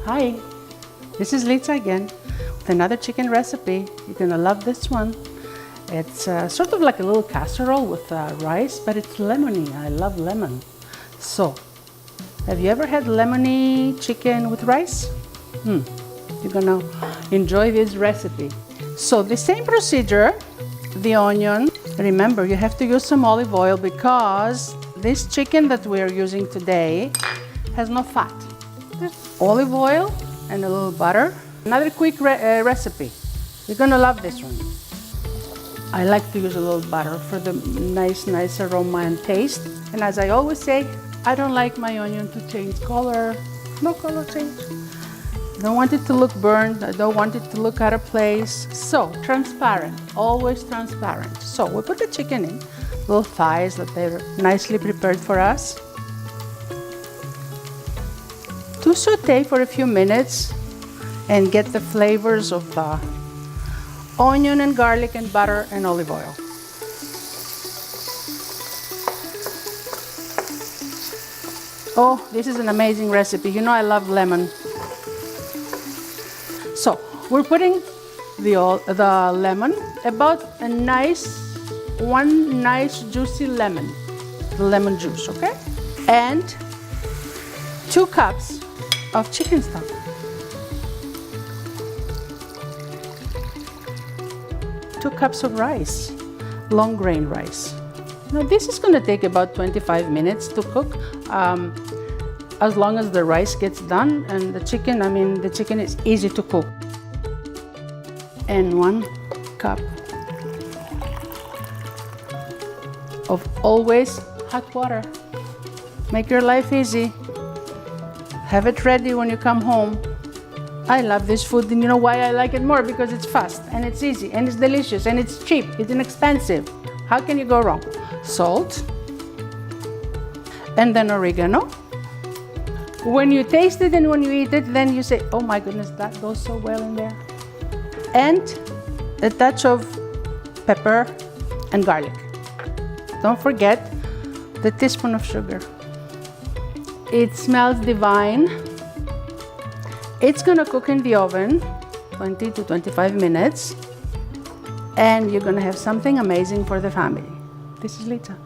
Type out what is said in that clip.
Hi, this is Litsa again with another chicken recipe. You're gonna love this one. It's sort of like a little casserole with rice, but it's lemony. I love lemon. So, have you ever had lemony chicken with rice? You're gonna enjoy this recipe. So the same procedure, the onion. Remember, you have to use some olive oil because this chicken that we're using today has no fat. Just olive oil and a little butter. Another quick recipe. You're gonna love this one. I like to use a little butter for the nice aroma and taste. And as I always say, I don't like my onion to change color. No color change. I don't want it to look burned. I don't want it to look out of place. So, transparent, always transparent. So, we put the chicken in, little thighs that they're nicely prepared for us. To saute for a few minutes and get the flavors of the onion and garlic and butter and olive oil. Oh, this is an amazing recipe. You know I love lemon. So, we're putting the lemon, about one nice juicy lemon, the lemon juice, okay? And 2 cups of chicken stock. Two cups of rice, long grain rice. Now this is going to take about 25 minutes to cook, as long as the rice gets done, and the chicken is easy to cook. And 1 cup of always hot water. Make your life easy. Have it ready when you come home. I love this food, and you know why I like it more? Because it's fast, and it's easy, and it's delicious, and it's cheap, it's inexpensive. How can you go wrong? Salt, and then oregano. When you taste it and when you eat it, then you say, oh my goodness, that goes so well in there. And a touch of pepper and garlic. Don't forget the teaspoon of sugar. It smells divine. It's gonna cook in the oven 20 to 25 minutes, and you're gonna have something amazing for the family. This is Litsa.